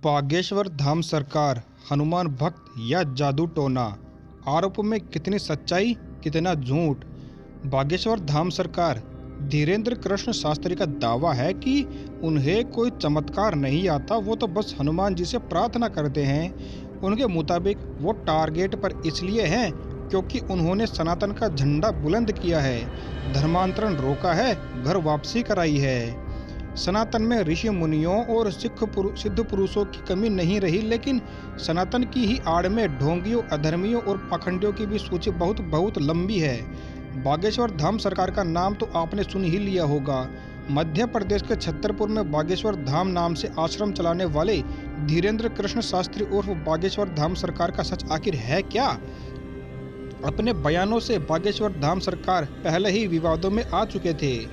बागेश्वर धाम सरकार हनुमान भक्त या जादू टोना, आरोप में कितनी सच्चाई कितना झूठ। बागेश्वर धाम सरकार धीरेन्द्र कृष्ण शास्त्री का दावा है कि उन्हें कोई चमत्कार नहीं आता, वो तो बस हनुमान जी से प्रार्थना करते हैं। उनके मुताबिक वो टारगेट पर इसलिए हैं क्योंकि उन्होंने सनातन का झंडा बुलंद किया है, धर्मांतरण रोका है, घर वापसी कराई है। सनातन में ऋषि मुनियों और सिद्ध पुरुषों की कमी नहीं रही, लेकिन सनातन की ही आड़ में ढोंगियों, अधर्मियों और पाखंडियों की भी सूची बहुत बहुत लंबी है। बागेश्वर धाम सरकार का नाम तो आपने सुन ही लिया होगा। मध्य प्रदेश के छतरपुर में बागेश्वर धाम नाम से आश्रम चलाने वाले धीरेन्द्र कृष्ण शास्त्री उर्फ बागेश्वर धाम सरकार का सच आखिर है क्या? अपने बयानों से बागेश्वर धाम सरकार पहले ही विवादों में आ चुके थे,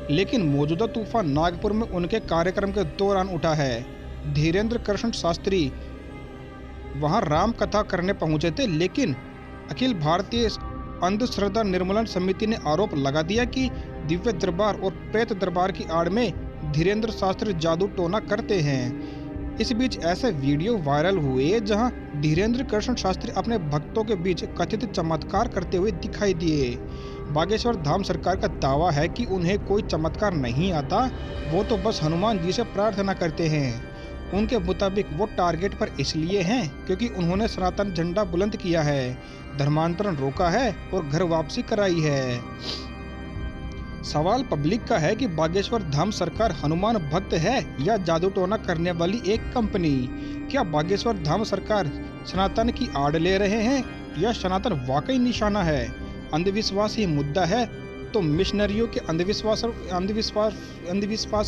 लेकिन मौजूदा तूफान नागपुर में उनके कार्यक्रम के दौरान उठा है। धीरेन्द्र कृष्ण शास्त्री वहां राम कथा करने पहुंचे थे, लेकिन अखिल भारतीय अंधश्रद्धा निर्मूलन समिति ने आरोप लगा दिया कि दिव्य दरबार और प्रेत दरबार की आड़ में धीरेन्द्र शास्त्री जादू टोना करते हैं। इस बीच ऐसे वीडियो वायरल हुए जहां धीरेन्द्र कृष्ण शास्त्री अपने भक्तों के बीच कथित चमत्कार करते हुए दिखाई दिए। बागेश्वर धाम सरकार का दावा है कि उन्हें कोई चमत्कार नहीं आता, वो तो बस हनुमान जी से प्रार्थना करते हैं। उनके मुताबिक वो टारगेट पर इसलिए हैं क्योंकि उन्होंने सनातन झंडा बुलंद किया है, धर्मांतरण रोका है और घर वापसी कराई है। सवाल पब्लिक का है कि बागेश्वर धाम सरकार हनुमान भक्त है या जादू टोना करने वाली एक कंपनी। क्या बागेश्वर धाम सरकार सनातन की आड़ ले रहे हैं या सनातन वाकई निशाना है? अंधविश्वास ही मुद्दा है तो मिशनरियों के अंधविश्वास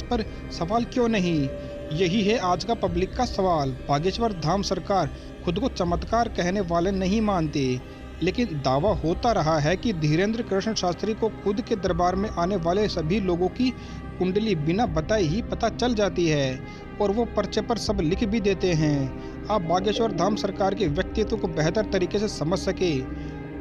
पर सवाल क्यों नहीं? यही है आज का पब्लिक का सवाल। बागेश्वर धाम सरकार खुद को चमत्कार कहने वाले नहीं मानते, लेकिन दावा होता रहा है कि धीरेन्द्र कृष्ण शास्त्री को खुद के दरबार में आने वाले सभी लोगों की कुंडली बिना बताए ही पता चल जाती है और वो पर्चे पर सब लिख भी देते हैं। आप बागेश्वर धाम सरकार के व्यक्तित्व को बेहतर तरीके से समझ सके।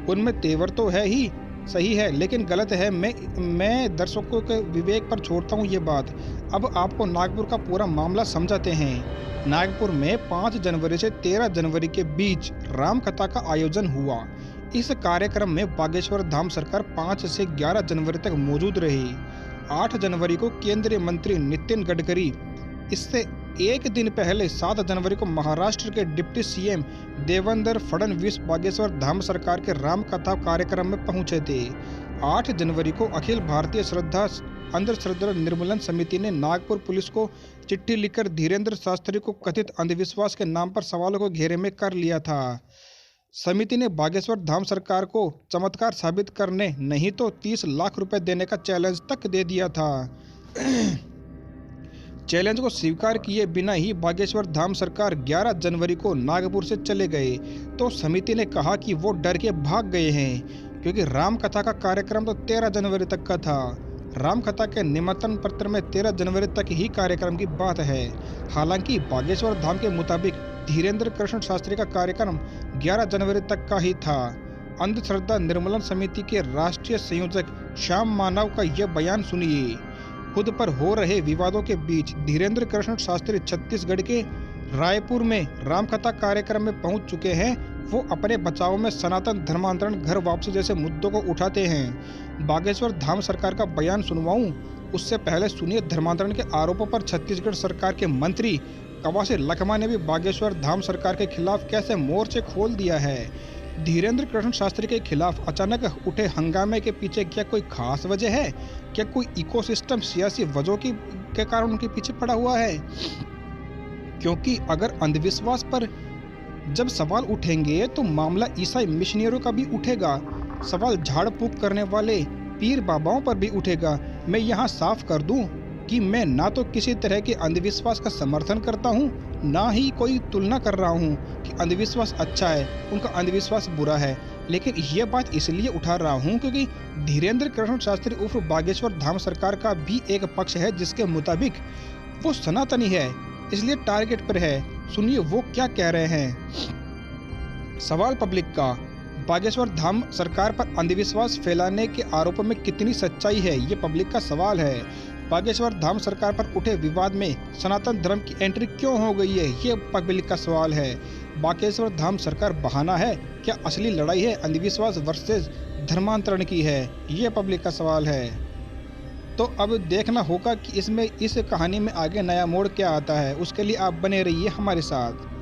उनमें तेवर तो है ही सही है, लेकिन गलत है। मैं दर्शकों के विवेक पर छोड़ता हूँ ये बात। अब आपको नागपुर का पूरा मामला समझाते हैं। नागपुर में 5 जनवरी से 13 जनवरी के बीच राम कथा का आयोजन हुआ। इस कार्यक्रम में बागेश्वर धाम सरकार 5 से 11 जनवरी तक मौजूद रही। 8 जनवरी को केंद्रीय मंत्री नितिन गडकरी, इससे एक दिन पहले 7 जनवरी को महाराष्ट्र के डिप्टी सीएम देवेंद्र फडणवीस बागेश्वर धाम सरकार के राम कथा कार्यक्रम में पहुंचे थे। 8 जनवरी को अखिल भारतीय अंधश्रद्धा निर्मूलन समिति ने नागपुर पुलिस को चिट्ठी लिखकर धीरेन्द्र शास्त्री को कथित अंधविश्वास के नाम पर सवालों को घेरे में कर लिया था। समिति ने बागेश्वर धाम सरकार को चमत्कार साबित करने नहीं तो 30 लाख रुपए देने का चैलेंज तक दे दिया था। चैलेंज को स्वीकार किए बिना ही बागेश्वर धाम सरकार 11 जनवरी को नागपुर से चले गए तो समिति ने कहा कि वो डर के भाग गए हैं, क्योंकि राम कथा का कार्यक्रम तो 13 जनवरी तक का था। राम कथा के निमंत्रण पत्र में 13 जनवरी तक ही कार्यक्रम की बात है। हालांकि बागेश्वर धाम के मुताबिक धीरेन्द्र कृष्ण शास्त्री का कार्यक्रम 11 जनवरी तक का ही था। अंधश्रद्धा निर्मूलन समिति के राष्ट्रीय संयोजक श्याम मानव का यह बयान सुनिए। खुद पर हो रहे विवादों के बीच धीरेन्द्र कृष्ण शास्त्री छत्तीसगढ़ के रायपुर में रामकथा कार्यक्रम में पहुंच चुके हैं। वो अपने बचाव में सनातन धर्मांतरण, घर वापसी जैसे मुद्दों को उठाते हैं। बागेश्वर धाम सरकार का बयान सुनवाऊं, उससे पहले सुनिए धर्मांतरण के आरोपों पर छत्तीसगढ़ सरकार के मंत्री कवासी लखमा ने भी बागेश्वर धाम सरकार के खिलाफ कैसे मोर्चे खोल दिया है। धीरेन्द्र कृष्ण शास्त्री के खिलाफ अचानक उठे हंगामे के पीछे क्या कोई खास वजह है? क्या कोई इकोसिस्टम सियासी वजहों के कारण उनके पीछे पड़ा हुआ है? क्योंकि अगर अंधविश्वास पर जब सवाल उठेंगे तो मामला ईसाई मिशनरियों का भी उठेगा। सवाल झाड़ फूक करने वाले पीर बाबाओं पर भी उठेगा। मैं यहाँ साफ कर दूं कि मैं ना तो किसी तरह के अंधविश्वास का समर्थन करता हूँ, ना ही कोई तुलना कर रहा हूँ कि अंधविश्वास अच्छा है, उनका अंधविश्वास बुरा है। लेकिन ये बात इसलिए उठा रहा हूँ क्योंकि धीरेन्द्र कृष्ण शास्त्री उर्फ बागेश्वर धाम सरकार का भी एक पक्ष है जिसके मुताबिक वो सनातनी है, इसलिए टारगेट पर है। सुनिए वो क्या कह रहे हैं। सवाल पब्लिक का, बागेश्वर धाम सरकार पर अंधविश्वास फैलाने के आरोपों में कितनी सच्चाई है, ये पब्लिक का सवाल है। बागेश्वर धाम सरकार पर उठे विवाद में सनातन धर्म की एंट्री क्यों हो गई है, ये पब्लिक का सवाल है। बागेश्वर धाम सरकार बहाना है, क्या असली लड़ाई है अंधविश्वास वर्सेस धर्मांतरण की है, ये पब्लिक का सवाल है। तो अब देखना होगा कि इस कहानी में आगे नया मोड़ क्या आता है। उसके लिए आप बने रहिए हमारे साथ।